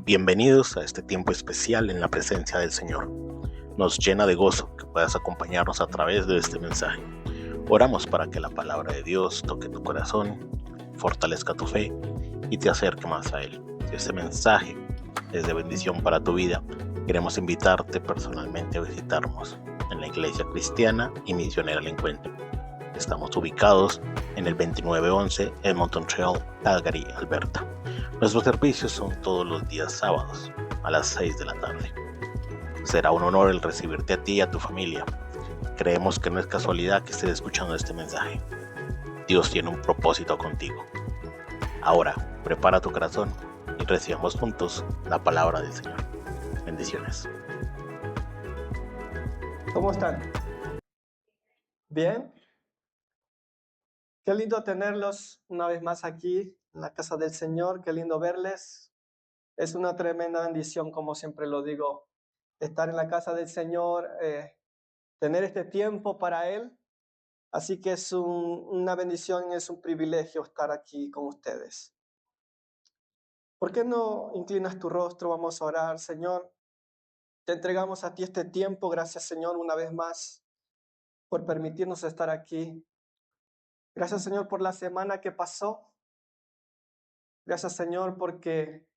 Bienvenidos a este tiempo especial en la presencia del Señor. Nos llena de gozo que puedas acompañarnos a través de este mensaje. Oramos para que la palabra de Dios toque tu corazón, fortalezca tu fe y te acerque más a Él. Si este mensaje es de bendición para tu vida, queremos invitarte personalmente a visitarnos en la Iglesia Cristiana y Misionera El Encuentro. Estamos ubicados en el 2911 Edmonton Trail, Calgary, Alberta. Nuestros servicios son todos los días sábados a las 6 de la tarde. Será un honor el recibirte a ti y a tu familia. Creemos que no es casualidad que estés escuchando este mensaje. Dios tiene un propósito contigo. Ahora, prepara tu corazón y recibamos juntos la palabra del Señor. Bendiciones. ¿Cómo están? ¿Bien? Qué lindo tenerlos una vez más aquí en la casa del Señor. Qué lindo verles. Es una tremenda bendición, como siempre lo digo, estar en la casa del Señor, tener este tiempo para Él. Así que es una bendición, es un privilegio estar aquí con ustedes. ¿Por qué no inclinas tu rostro? Vamos a orar. Señor, te entregamos a ti este tiempo. Gracias, Señor, una vez más por permitirnos estar aquí. Gracias, Señor, por la semana que pasó. Gracias, Señor, porque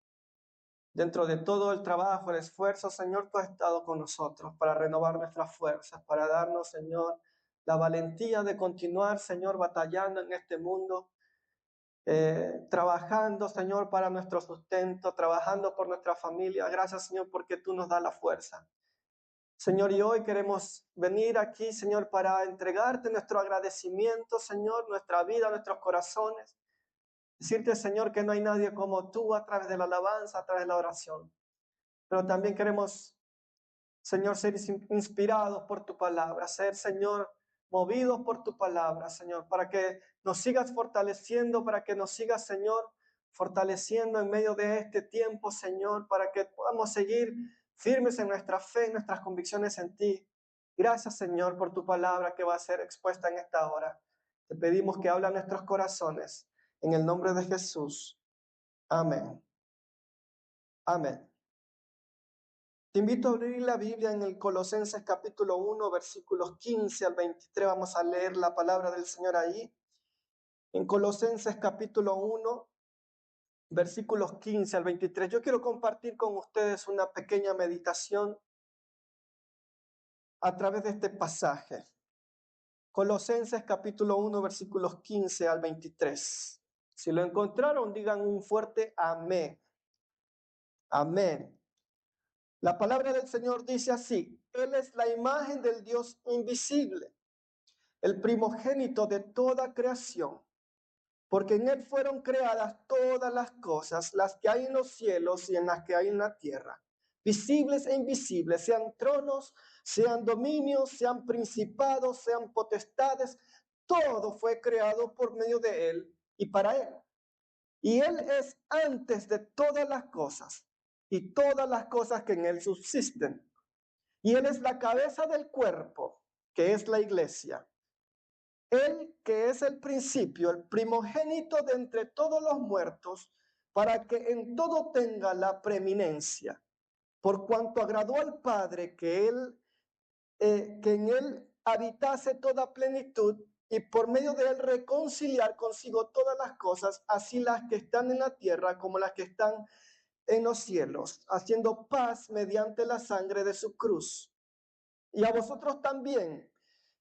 dentro de todo el trabajo, el esfuerzo, Señor, tú has estado con nosotros para renovar nuestras fuerzas, para darnos, Señor, la valentía de continuar, Señor, batallando en este mundo, trabajando, Señor, para nuestro sustento, trabajando por nuestra familia. Gracias, Señor, porque tú nos das la fuerza. Señor, y hoy queremos venir aquí, Señor, para entregarte nuestro agradecimiento, Señor, nuestra vida, nuestros corazones. Decirte, Señor, que no hay nadie como tú a través de la alabanza, a través de la oración. Pero también queremos, Señor, ser inspirados por tu palabra, ser, Señor, movidos por tu palabra, Señor, para que nos sigas fortaleciendo, para que nos sigas, Señor, fortaleciendo en medio de este tiempo, Señor, para que podamos seguir firmes en nuestra fe, en nuestras convicciones en ti. Gracias, Señor, por tu palabra que va a ser expuesta en esta hora. Te pedimos que hable a nuestros corazones. En el nombre de Jesús. Amén. Amén. Te invito a abrir la Biblia en el Colosenses capítulo 1, versículos 15 al 23. Vamos a leer la palabra del Señor ahí. En Colosenses capítulo 1, versículos 15 al 23. Yo quiero compartir con ustedes una pequeña meditación a través de este pasaje. Colosenses capítulo 1, versículos 15 al 23. Si lo encontraron, digan un fuerte amén. Amén. La palabra del Señor dice así: Él es la imagen del Dios invisible, el primogénito de toda creación, porque en Él fueron creadas todas las cosas, las que hay en los cielos y en las que hay en la tierra, visibles e invisibles, sean tronos, sean dominios, sean principados, sean potestades. Todo fue creado por medio de Él y para Él. Y Él es antes de todas las cosas, y todas las cosas que en Él subsisten. Y Él es la cabeza del cuerpo, que es la iglesia. Él que es el principio, el primogénito de entre todos los muertos, para que en todo tenga la preeminencia. Por cuanto agradó al Padre que en Él habitase toda plenitud, y por medio de Él reconciliar consigo todas las cosas, así las que están en la tierra como las que están en los cielos, haciendo paz mediante la sangre de su cruz. Y a vosotros también,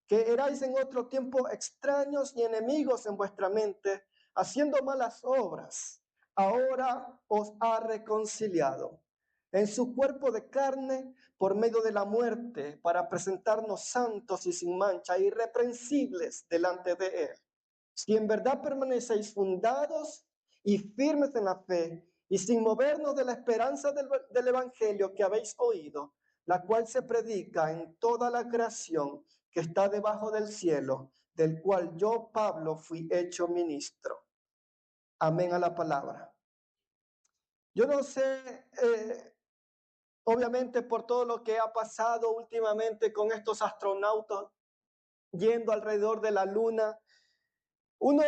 que erais en otro tiempo extraños y enemigos en vuestra mente, haciendo malas obras, ahora os ha reconciliado en su cuerpo de carne por medio de la muerte, para presentarnos santos y sin mancha, irreprensibles delante de Él. Si en verdad permanecéis fundados y firmes en la fe, y sin movernos de la esperanza del Evangelio que habéis oído, la cual se predica en toda la creación que está debajo del cielo, del cual yo, Pablo, fui hecho ministro. Amén a la palabra. Yo no sé, obviamente por todo lo que ha pasado últimamente con estos astronautas yendo alrededor de la luna, uno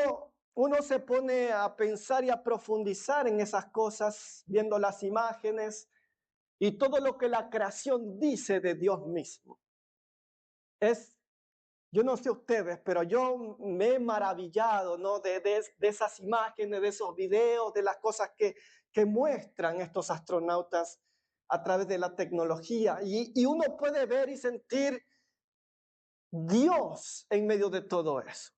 uno se pone a pensar y a profundizar en esas cosas, viendo las imágenes y todo lo que la creación dice de Dios mismo. Yo no sé ustedes, pero yo me he maravillado, ¿no? de esas imágenes, de esos videos, de las cosas que muestran estos astronautas a través de la tecnología. Y uno puede ver y sentir Dios en medio de todo eso.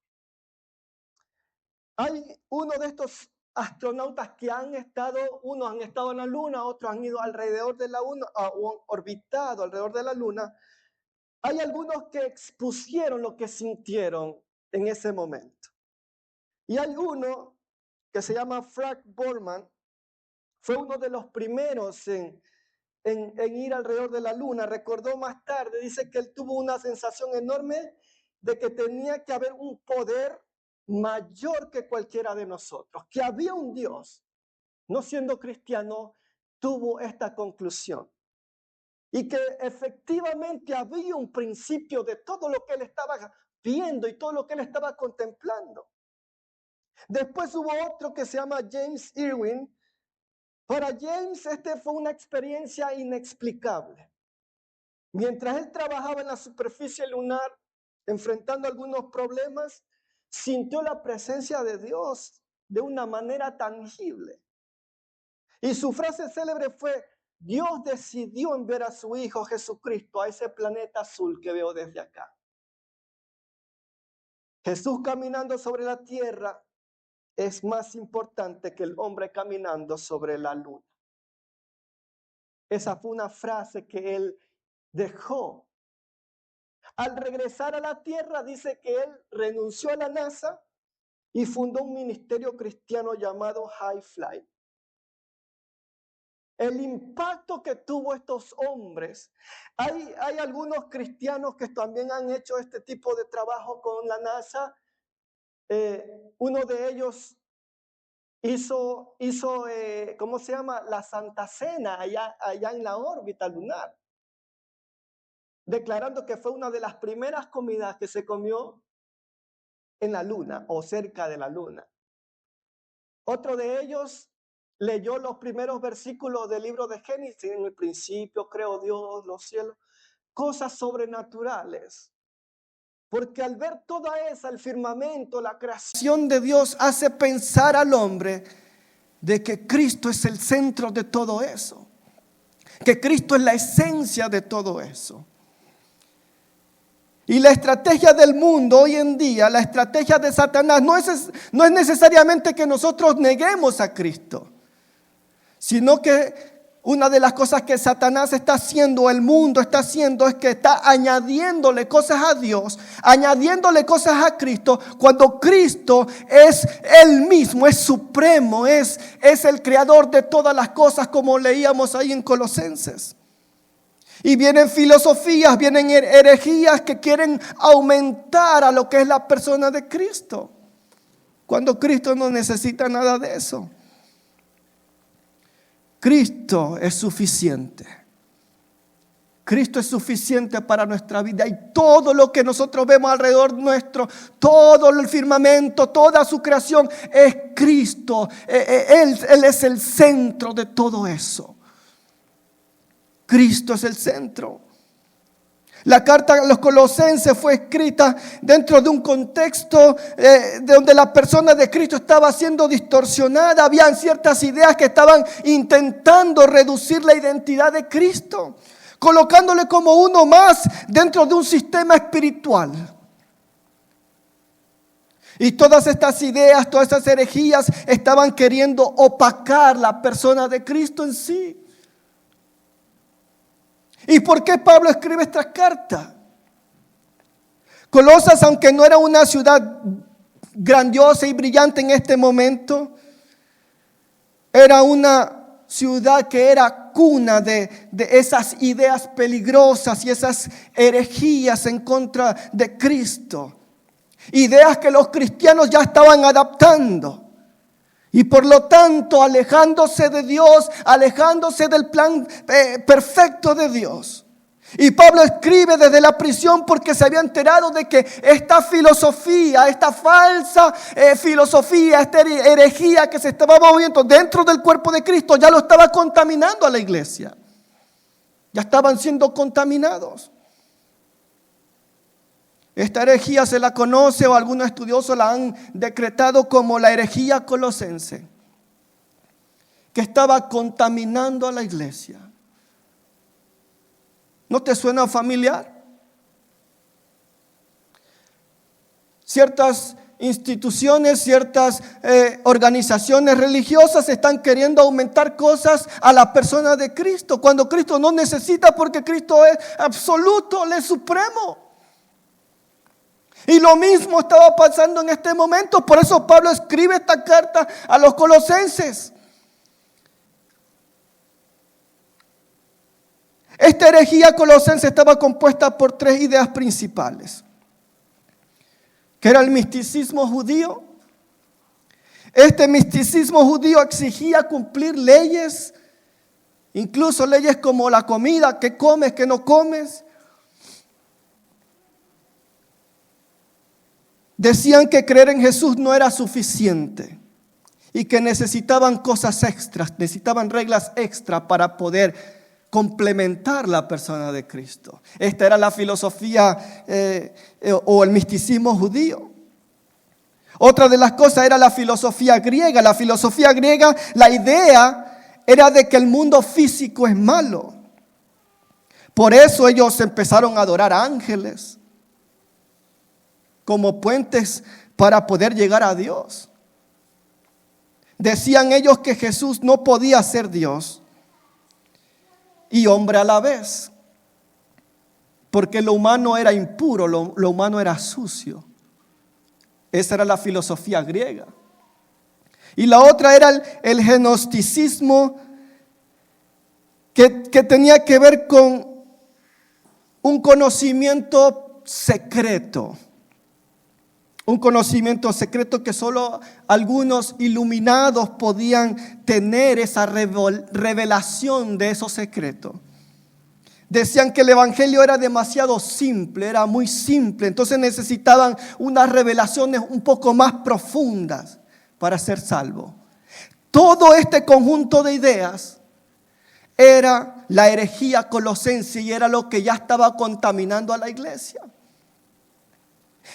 Hay uno de estos astronautas que unos han estado en la Luna, otros han ido alrededor de la Luna, o orbitado alrededor de la Luna. Hay algunos que expusieron lo que sintieron en ese momento. Y hay uno que se llama Frank Borman, fue uno de los primeros en ir alrededor de la Luna. Recordó más tarde, dice que él tuvo una sensación enorme de que tenía que haber un poder mayor que cualquiera de nosotros, que había un Dios. No siendo cristiano, tuvo esta conclusión. Y que efectivamente había un principio de todo lo que él estaba viendo y todo lo que él estaba contemplando. Después hubo otro que se llama James Irwin. Para James, fue una experiencia inexplicable. Mientras él trabajaba en la superficie lunar, enfrentando algunos problemas, sintió la presencia de Dios de una manera tangible. Y su frase célebre fue: Dios decidió enviar a su Hijo Jesucristo a ese planeta azul que veo desde acá. Jesús caminando sobre la tierra es más importante que el hombre caminando sobre la luna. Esa fue una frase que él dejó. Al regresar a la tierra, dice que él renunció a la NASA y fundó un ministerio cristiano llamado High Flight. El impacto que tuvo estos hombres. Hay algunos cristianos que también han hecho este tipo de trabajo con la NASA. Uno de ellos hizo ¿cómo se llama? La Santa Cena allá en la órbita lunar, declarando que fue una de las primeras comidas que se comió en la luna o cerca de la luna. Otro de ellos leyó los primeros versículos del libro de Génesis. En el principio creó Dios los cielos, cosas sobrenaturales. Porque al ver toda el firmamento, la creación de Dios, hace pensar al hombre de que Cristo es el centro de todo eso, que Cristo es la esencia de todo eso. Y la estrategia del mundo hoy en día, la estrategia de Satanás, no es necesariamente que nosotros neguemos a Cristo, sino que una de las cosas que Satanás está haciendo, el mundo está haciendo, es que está añadiéndole cosas a Dios, añadiéndole cosas a Cristo, cuando Cristo es Él mismo, es supremo, es el creador de todas las cosas, como leíamos ahí en Colosenses. Y vienen filosofías, vienen herejías que quieren aumentar a lo que es la persona de Cristo, cuando Cristo no necesita nada de eso. Cristo es suficiente. Cristo es suficiente para nuestra vida, y todo lo que nosotros vemos alrededor nuestro, todo el firmamento, toda su creación es Cristo. Él es el centro de todo eso. Cristo es el centro. La carta a los Colosenses fue escrita dentro de un contexto donde la persona de Cristo estaba siendo distorsionada. Habían ciertas ideas que estaban intentando reducir la identidad de Cristo, colocándole como uno más dentro de un sistema espiritual. Y todas estas ideas, todas estas herejías estaban queriendo opacar la persona de Cristo en sí. ¿Y por qué Pablo escribe esta carta? Colosas, aunque no era una ciudad grandiosa y brillante en este momento, era una ciudad que era cuna de esas ideas peligrosas y esas herejías en contra de Cristo. Ideas que los cristianos ya estaban adaptando. Y por lo tanto, alejándose de Dios, alejándose del plan perfecto de Dios. Y Pablo escribe desde la prisión porque se había enterado de que esta filosofía, esta falsa filosofía, esta herejía que se estaba moviendo dentro del cuerpo de Cristo ya lo estaba contaminando a la iglesia. Ya estaban siendo contaminados. Esta herejía se la conoce, o algunos estudiosos la han decretado como la herejía colosense, que estaba contaminando a la iglesia. ¿No te suena familiar? Ciertas instituciones, ciertas organizaciones religiosas están queriendo aumentar cosas a la persona de Cristo, cuando Cristo no necesita, porque Cristo es absoluto, Él es supremo. Y lo mismo estaba pasando en este momento. Por eso Pablo escribe esta carta a los colosenses. Esta herejía colosense estaba compuesta por 3 ideas principales, que era el misticismo judío. Este misticismo judío exigía cumplir leyes, incluso leyes como la comida, qué comes, qué no comes. Decían que creer en Jesús no era suficiente y que necesitaban cosas extras, necesitaban reglas extras para poder complementar la persona de Cristo. Esta era la filosofía o el misticismo judío. Otra de las cosas era la filosofía griega. La filosofía griega, la idea era de que el mundo físico es malo. Por eso ellos empezaron a adorar ángeles como puentes para poder llegar a Dios. Decían ellos que Jesús no podía ser Dios y hombre a la vez, porque lo humano era impuro, lo humano era sucio. Esa era la filosofía griega. Y la otra era el gnosticismo, que tenía que ver con un conocimiento secreto. Un conocimiento secreto que solo algunos iluminados podían tener esa revelación de esos secretos. Decían que el evangelio era demasiado simple, era muy simple. Entonces necesitaban unas revelaciones un poco más profundas para ser salvos. Todo este conjunto de ideas era la herejía colosense y era lo que ya estaba contaminando a la iglesia.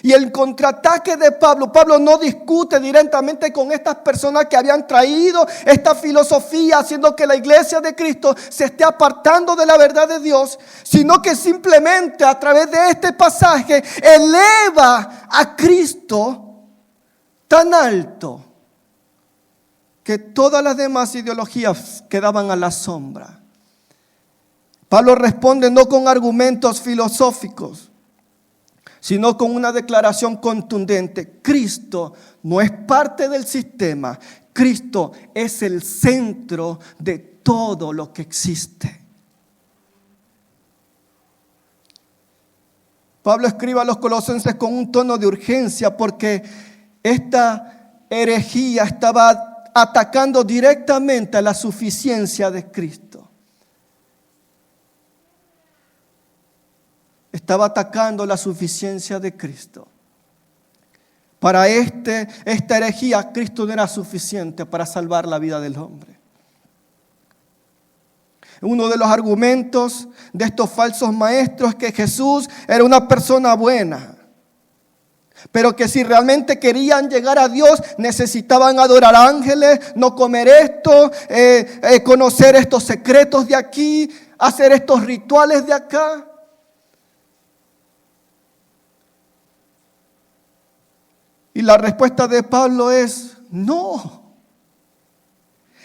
Y el contraataque de Pablo no discute directamente con estas personas que habían traído esta filosofía, haciendo que la iglesia de Cristo se esté apartando de la verdad de Dios, sino que simplemente a través de este pasaje eleva a Cristo tan alto que todas las demás ideologías quedaban a la sombra. Pablo responde no con argumentos filosóficos, sino con una declaración contundente. Cristo no es parte del sistema. Cristo es el centro de todo lo que existe. Pablo escribe a los colosenses con un tono de urgencia porque esta herejía estaba atacando directamente a la suficiencia de Cristo. Estaba atacando la suficiencia de Cristo. Para esta herejía, Cristo no era suficiente para salvar la vida del hombre. Uno de los argumentos de estos falsos maestros es que Jesús era una persona buena, pero que si realmente querían llegar a Dios necesitaban adorar ángeles, no comer esto, conocer estos secretos de aquí, hacer estos rituales de acá. Y la respuesta de Pablo es no.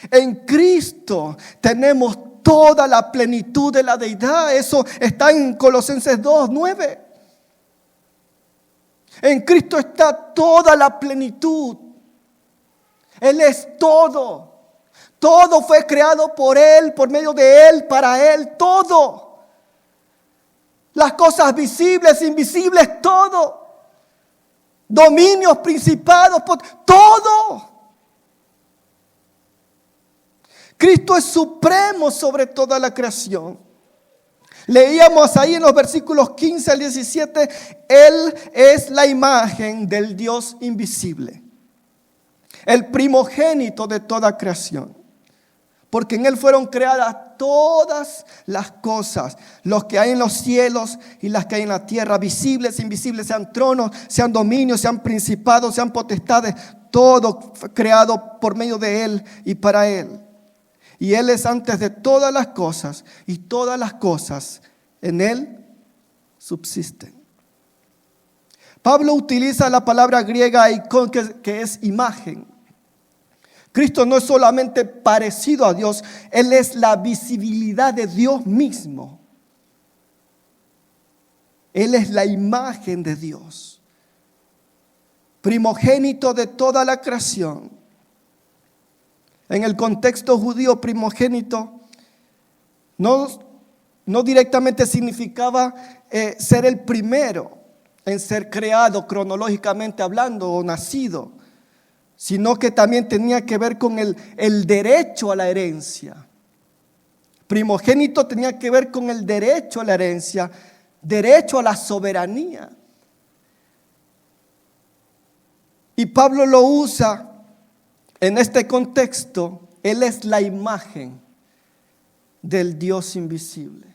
En Cristo tenemos toda la plenitud de la deidad. Eso está en Colosenses 2:9. En Cristo está toda la plenitud. Él es todo. Todo fue creado por Él, por medio de Él, para Él, todo. Las cosas visibles, invisibles, todo. Dominios, principados, todo. Cristo es supremo sobre toda la creación. Leíamos ahí en los versículos 15 al 17, Él es la imagen del Dios invisible, el primogénito de toda creación. Porque en Él fueron creadas todas las cosas, los que hay en los cielos y las que hay en la tierra, visibles e invisibles, sean tronos, sean dominios, sean principados, sean potestades, todo fue creado por medio de Él y para Él. Y Él es antes de todas las cosas, y todas las cosas en Él subsisten. Pablo utiliza la palabra griega icon, que es imagen. Cristo no es solamente parecido a Dios, Él es la visibilidad de Dios mismo. Él es la imagen de Dios, primogénito de toda la creación. En el contexto judío, primogénito no directamente significaba ser el primero en ser creado cronológicamente hablando o nacido, sino que también tenía que ver con el derecho a la herencia. Primogénito tenía que ver con el derecho a la herencia, derecho a la soberanía. Y Pablo lo usa en este contexto. Él es la imagen del Dios invisible.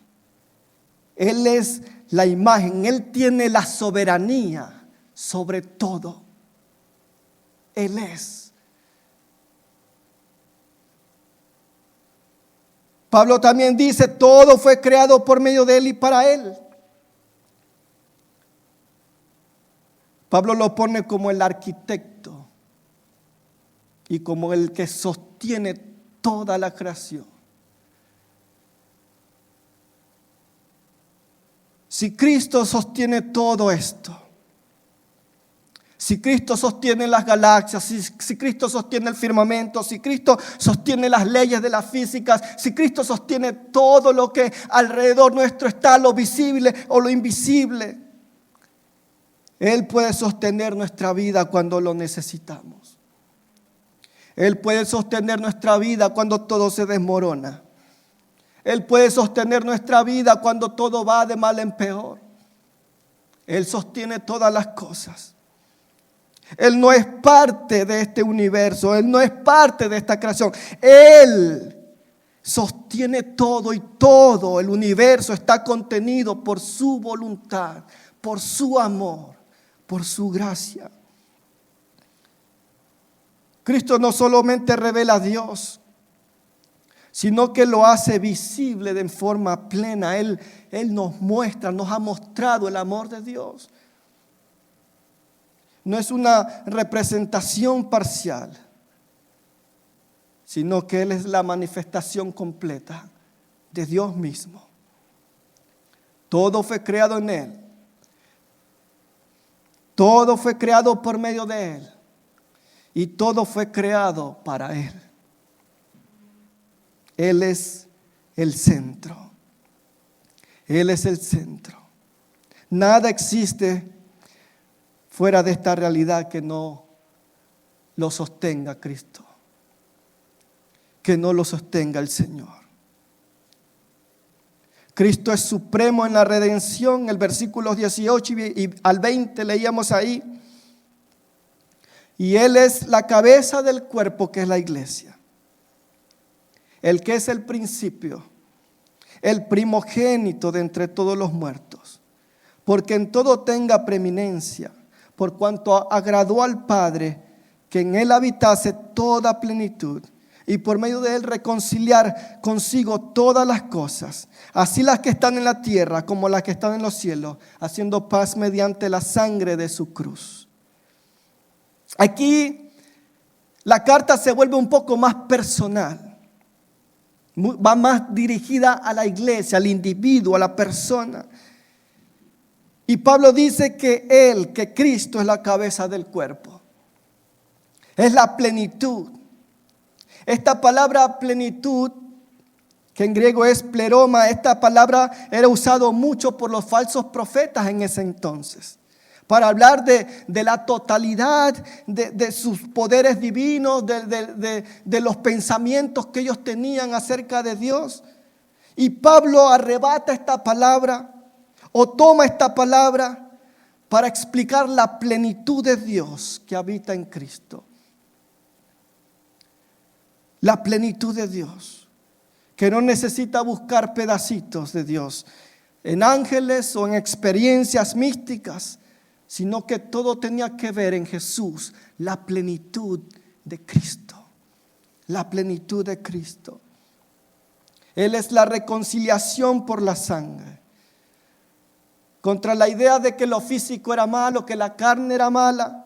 Él es la imagen, Él tiene la soberanía sobre todo. Él es. Pablo también dice, todo fue creado por medio de Él y para Él. Pablo lo pone como el arquitecto y como el que sostiene toda la creación. Si Cristo sostiene todo esto, si Cristo sostiene las galaxias, si Cristo sostiene el firmamento, si Cristo sostiene las leyes de la física, si Cristo sostiene todo lo que alrededor nuestro está, lo visible o lo invisible, Él puede sostener nuestra vida cuando lo necesitamos. Él puede sostener nuestra vida cuando todo se desmorona. Él puede sostener nuestra vida cuando todo va de mal en peor. Él sostiene todas las cosas. Él no es parte de este universo, Él no es parte de esta creación. Él sostiene todo y todo el universo está contenido por su voluntad, por su amor, por su gracia. Cristo no solamente revela a Dios, sino que lo hace visible de forma plena. Él nos muestra, nos ha mostrado el amor de Dios. No es una representación parcial, sino que Él es la manifestación completa de Dios mismo. Todo fue creado en Él. Todo fue creado por medio de Él. Y todo fue creado para Él. Él es el centro. Él es el centro. Nada existe fuera de esta realidad que no lo sostenga Cristo, que no lo sostenga el Señor. Cristo es supremo en la redención. El versículo 18 y al 20 leíamos ahí. Y Él es la cabeza del cuerpo, que es la iglesia. El que es el principio, el primogénito de entre todos los muertos, porque en todo tenga preeminencia, por cuanto agradó al Padre que en Él habitase toda plenitud, y por medio de Él reconciliar consigo todas las cosas, así las que están en la tierra como las que están en los cielos, haciendo paz mediante la sangre de su cruz. Aquí la carta se vuelve un poco más personal, va más dirigida a la iglesia, al individuo, a la persona. Y Pablo dice que Él, que Cristo es la cabeza del cuerpo. Es la plenitud. Esta palabra plenitud, que en griego es pleroma, esta palabra era usado mucho por los falsos profetas en ese entonces, para hablar de la totalidad de sus poderes divinos, de los pensamientos que ellos tenían acerca de Dios. Y Pablo arrebata esta palabra o toma esta palabra para explicar la plenitud de Dios que habita en Cristo. La plenitud de Dios, que no necesita buscar pedacitos de Dios en ángeles o en experiencias místicas, sino que todo tenía que ver en Jesús, la plenitud de Cristo. La plenitud de Cristo. Él es la reconciliación por la sangre. Contra la idea de que lo físico era malo, que la carne era mala,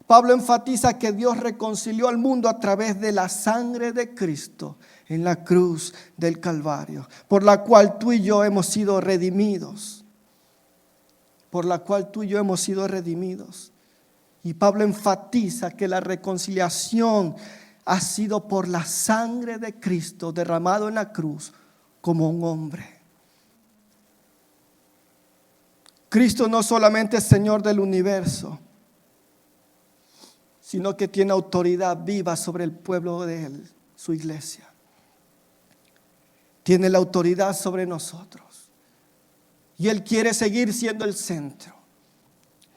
Pablo enfatiza que Dios reconcilió al mundo a través de la sangre de Cristo en la cruz del Calvario, por la cual tú y yo hemos sido redimidos. Por la cual tú y yo hemos sido redimidos. Y Pablo enfatiza que la reconciliación ha sido por la sangre de Cristo derramado en la cruz como un hombre. Cristo no solamente es Señor del universo, sino que tiene autoridad viva sobre el pueblo de Él, su iglesia. Tiene la autoridad sobre nosotros. Y Él quiere seguir siendo el centro.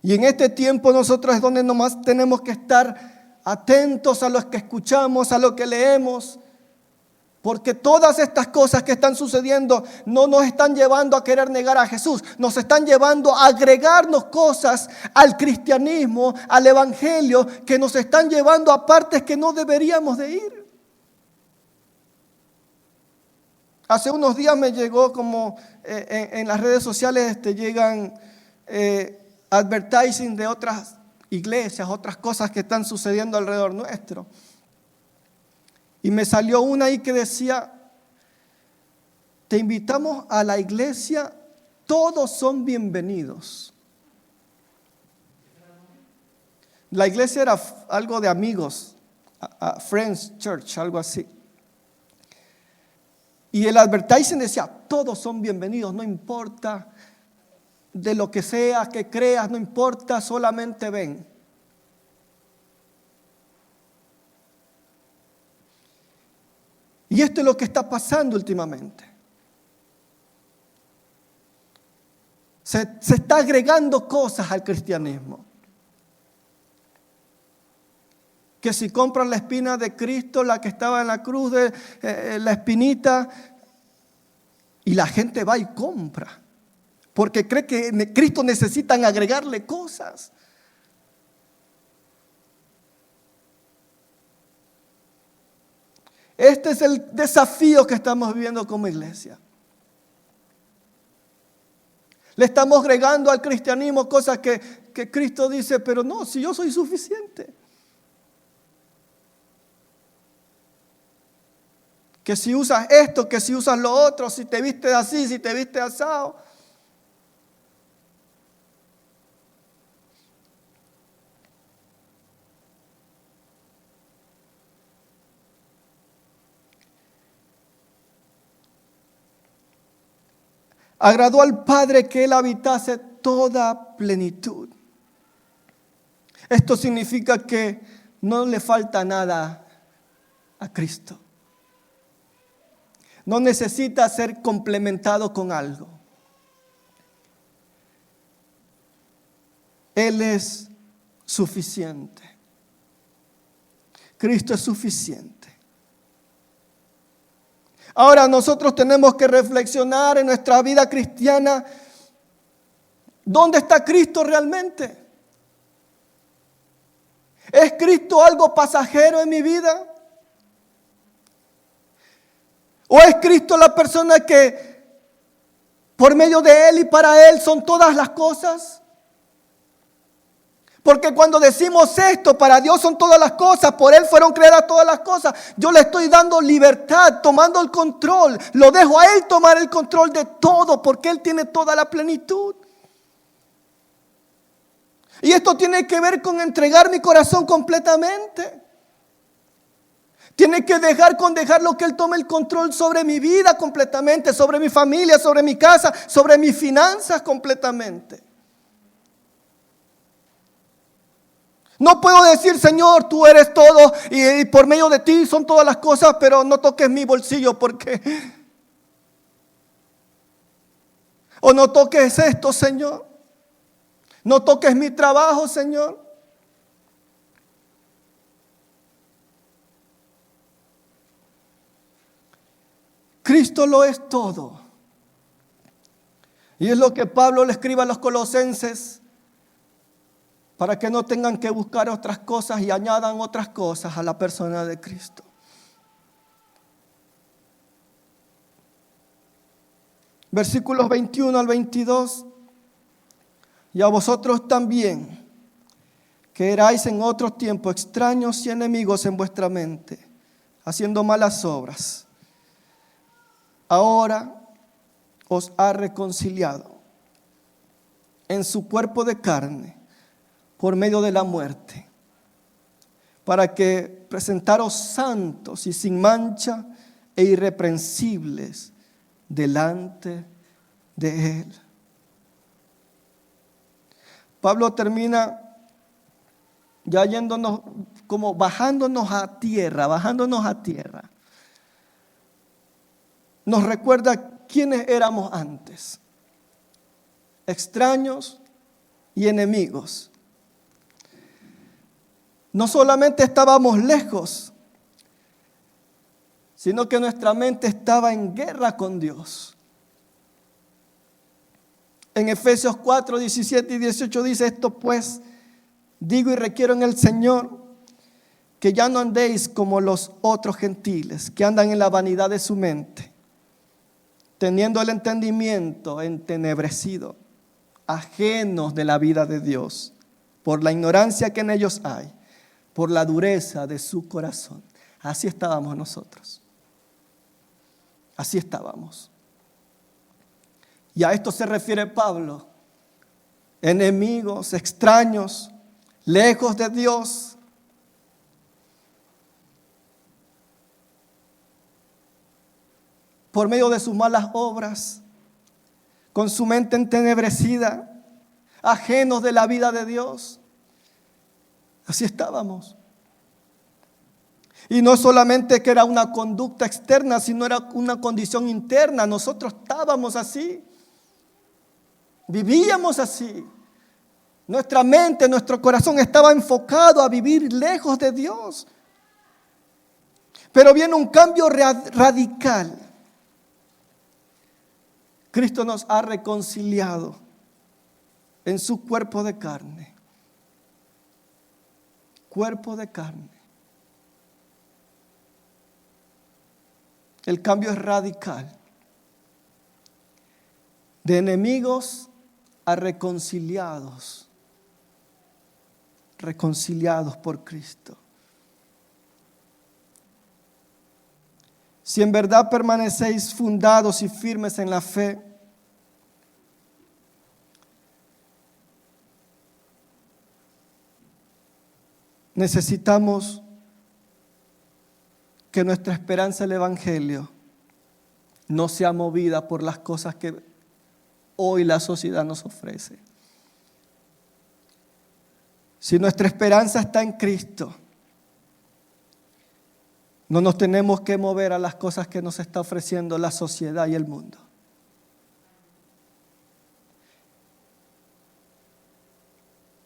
Y en este tiempo nosotros es donde nomás tenemos que estar atentos a lo que escuchamos, a lo que leemos. Porque todas estas cosas que están sucediendo no nos están llevando a querer negar a Jesús. Nos están llevando a agregarnos cosas al cristianismo, al evangelio, que nos están llevando a partes que no deberíamos de ir. Hace unos días me llegó como en las redes sociales llegan advertising de otras iglesias, otras cosas que están sucediendo alrededor nuestro. Y me salió una ahí que decía: te invitamos a la iglesia, todos son bienvenidos. La iglesia era algo de amigos, a Friends Church, algo así. Y el advertising decía: todos son bienvenidos, no importa de lo que sea, que creas, no importa, solamente ven. Y esto es lo que está pasando últimamente. Se está agregando cosas al cristianismo. Que si compran la espina de Cristo, la que estaba en la cruz, la espinita, y la gente va y compra, porque cree que en Cristo necesitan agregarle cosas. Este es el desafío que estamos viviendo como iglesia. Le estamos agregando al cristianismo cosas que Cristo dice: pero no, si yo soy suficiente. Que si usas esto, que si usas lo otro, si te vistes así, si te vistes asado. Agradó al Padre que Él habitase toda plenitud. Esto significa que no le falta nada a Cristo. No necesita ser complementado con algo. Él es suficiente. Cristo es suficiente. Ahora nosotros tenemos que reflexionar en nuestra vida cristiana. ¿Dónde está Cristo realmente? ¿Es Cristo algo pasajero en mi vida? ¿O es Cristo la persona que por medio de Él y para Él son todas las cosas? Porque cuando decimos esto, para Dios son todas las cosas, por Él fueron creadas todas las cosas, yo le estoy dando libertad, tomando el control, lo dejo a Él tomar el control de todo, porque Él tiene toda la plenitud. Y esto tiene que ver con entregar mi corazón completamente. Tiene que dejar lo que Él tome el control sobre mi vida completamente, sobre mi familia, sobre mi casa, sobre mis finanzas completamente. No puedo decir: Señor, tú eres todo y por medio de ti son todas las cosas, pero no toques mi bolsillo porque O no toques esto, Señor. No toques mi trabajo, Señor. Cristo lo es todo. Y es lo que Pablo le escribe a los colosenses para que no tengan que buscar otras cosas y añadan otras cosas a la persona de Cristo. Versículos 21 al 22. Y a vosotros también, que erais en otro tiempo extraños y enemigos en vuestra mente, haciendo malas obras, ahora os ha reconciliado en su cuerpo de carne por medio de la muerte, para que presentaros santos y sin mancha e irreprensibles delante de Él. Pablo termina ya yéndonos, como bajándonos a tierra. Nos recuerda quiénes éramos antes. Extraños y enemigos. No solamente estábamos lejos, sino que nuestra mente estaba en guerra con Dios. En Efesios 4, 17 y 18 dice: esto pues digo y requiero en el Señor, que ya no andéis como los otros gentiles, que andan en la vanidad de su mente, teniendo el entendimiento entenebrecido, ajenos de la vida de Dios, por la ignorancia que en ellos hay, por la dureza de su corazón. Así estábamos nosotros. Así estábamos. Y a esto se refiere Pablo. Enemigos, extraños, lejos de Dios. Por medio de sus malas obras, con su mente entenebrecida, ajenos de la vida de Dios. Así estábamos. Y no solamente que era una conducta externa, sino era una condición interna. Nosotros estábamos así. Vivíamos así. Nuestra mente, nuestro corazón estaba enfocado a vivir lejos de Dios. Pero viene un cambio radical. Cristo nos ha reconciliado en su cuerpo de carne. Cuerpo de carne. El cambio es radical. De enemigos a reconciliados. Reconciliados por Cristo. Si en verdad permanecéis fundados y firmes en la fe, necesitamos que nuestra esperanza del Evangelio no sea movida por las cosas que hoy la sociedad nos ofrece. Si nuestra esperanza está en Cristo, no nos tenemos que mover a las cosas que nos está ofreciendo la sociedad y el mundo.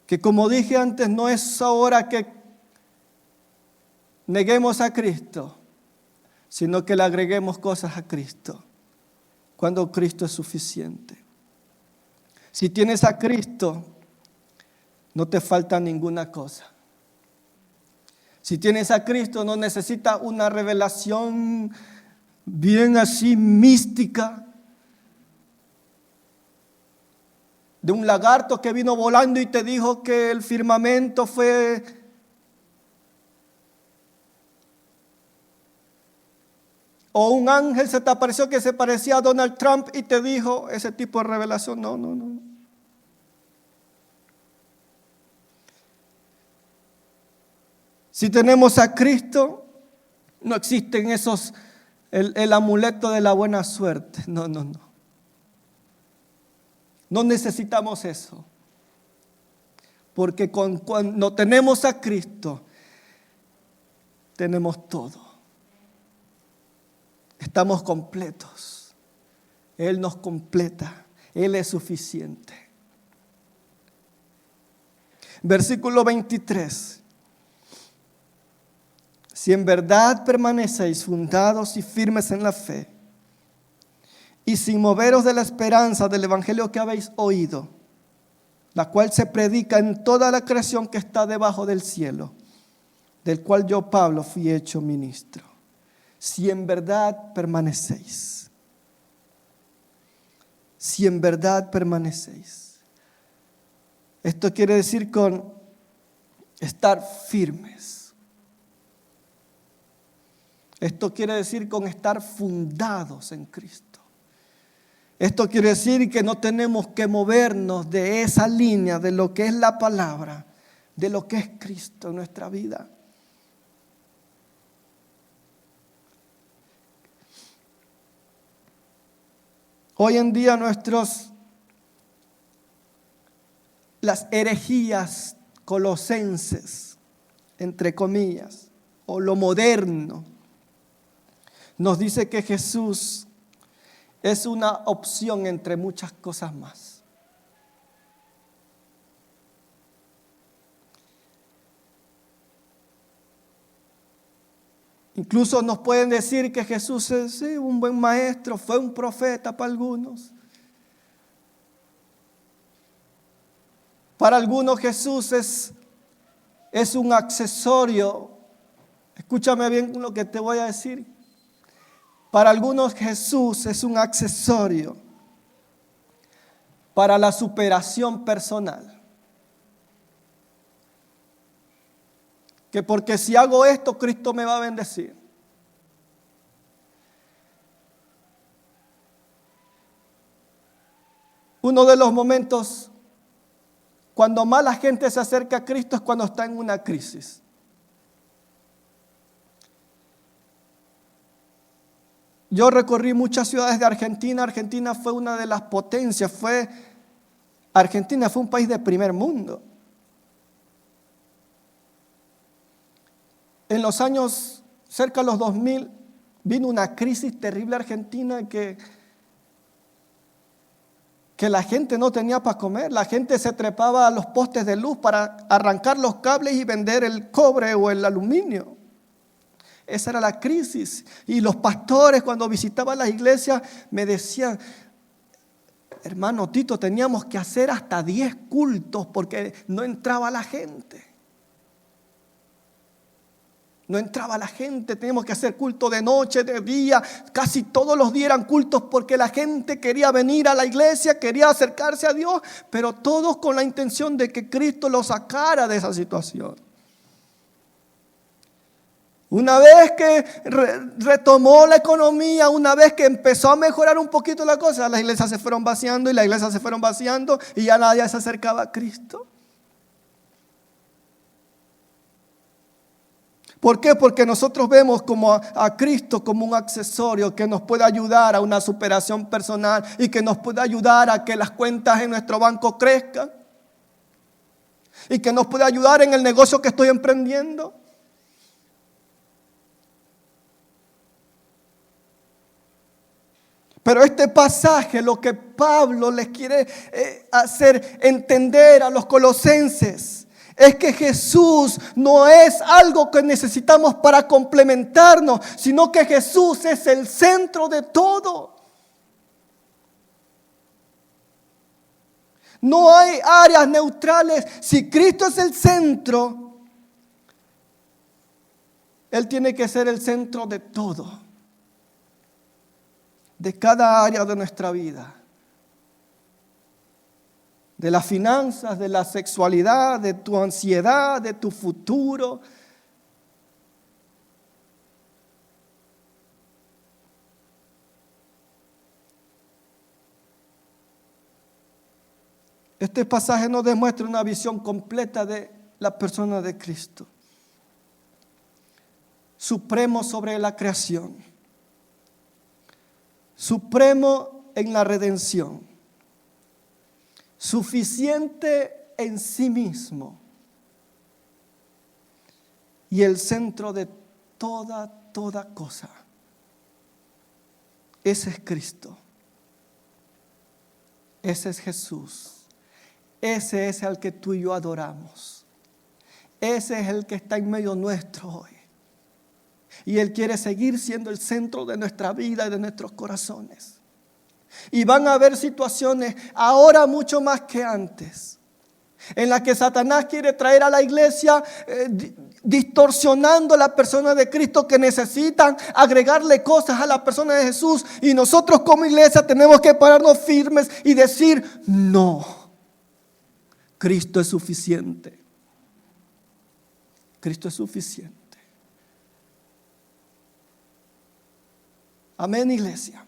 Que como dije antes, no es ahora que neguemos a Cristo, sino que le agreguemos cosas a Cristo, cuando Cristo es suficiente. Si tienes a Cristo, no te falta ninguna cosa. Si tienes a Cristo, no necesitas una revelación bien así mística de un lagarto que vino volando y te dijo que el firmamento fue o un ángel se te apareció que se parecía a Donald Trump y te dijo ese tipo de revelación. No. Si tenemos a Cristo, no existen esos, el amuleto de la buena suerte. No. No necesitamos eso. Porque cuando tenemos a Cristo, tenemos todo. Estamos completos. Él nos completa. Él es suficiente. Versículo 23. Si en verdad permanecéis fundados y firmes en la fe, y sin moveros de la esperanza del evangelio que habéis oído, la cual se predica en toda la creación que está debajo del cielo, del cual yo, Pablo, fui hecho ministro. Si en verdad permanecéis. Si en verdad permanecéis. Esto quiere decir con estar firmes. Esto quiere decir con estar fundados en Cristo. Esto quiere decir que no tenemos que movernos de esa línea de lo que es la palabra, de lo que es Cristo en nuestra vida. Hoy en día las herejías colosenses, entre comillas, o lo moderno, nos dice que Jesús es una opción entre muchas cosas más. Incluso nos pueden decir que Jesús es un buen maestro, fue un profeta para algunos. Para algunos Jesús es un accesorio. Escúchame bien lo que te voy a decir. Para algunos Jesús es un accesorio para la superación personal. Que porque si hago esto, Cristo me va a bendecir. Uno de los momentos cuando más la gente se acerca a Cristo es cuando está en una crisis. Yo recorrí muchas ciudades de Argentina. Argentina fue una de las potencias. Argentina fue un país de primer mundo. En los años cerca de los 2000 vino una crisis terrible argentina que la gente no tenía para comer. La gente se trepaba a los postes de luz para arrancar los cables y vender el cobre o el aluminio. Esa era la crisis. Y los pastores cuando visitaban las iglesias me decían: hermano Tito, teníamos que hacer hasta 10 cultos porque no entraba la gente. No entraba la gente, teníamos que hacer culto de noche, de día, casi todos los días eran cultos porque la gente quería venir a la iglesia, quería acercarse a Dios, pero todos con la intención de que Cristo los sacara de esa situación. Una vez que retomó la economía, una vez que empezó a mejorar un poquito la cosa, las iglesias se fueron vaciando y las iglesias se fueron vaciando y ya nadie se acercaba a Cristo. ¿Por qué? Porque nosotros vemos como a Cristo como un accesorio que nos puede ayudar a una superación personal y que nos puede ayudar a que las cuentas en nuestro banco crezcan y que nos puede ayudar en el negocio que estoy emprendiendo. Pero este pasaje, lo que Pablo les quiere hacer entender a los colosenses, es que Jesús no es algo que necesitamos para complementarnos, sino que Jesús es el centro de todo. No hay áreas neutrales. Si Cristo es el centro, Él tiene que ser el centro de todo, de cada área de nuestra vida. De las finanzas, de la sexualidad, de tu ansiedad, de tu futuro. Este pasaje nos demuestra una visión completa de la persona de Cristo. Supremo sobre la creación. Supremo en la redención. Suficiente en sí mismo y el centro de toda cosa. Ese es Cristo. Ese es Jesús. Ese es el que tú y yo adoramos. Ese es el que está en medio nuestro hoy. Y Él quiere seguir siendo el centro de nuestra vida y de nuestros corazones. Y van a haber situaciones ahora mucho más que antes, en las que Satanás quiere traer a la iglesia distorsionando la persona de Cristo, que necesitan agregarle cosas a la persona de Jesús. Y nosotros como iglesia tenemos que pararnos firmes y decir: no, Cristo es suficiente. Cristo es suficiente. Amén, iglesia.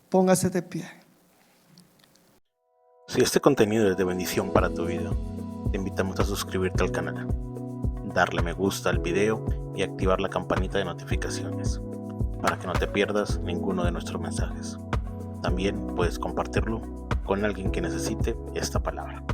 Póngase de pie. Si este contenido es de bendición para tu vida, te invitamos a suscribirte al canal, darle me gusta al video y activar la campanita de notificaciones para que no te pierdas ninguno de nuestros mensajes. También puedes compartirlo con alguien que necesite esta palabra.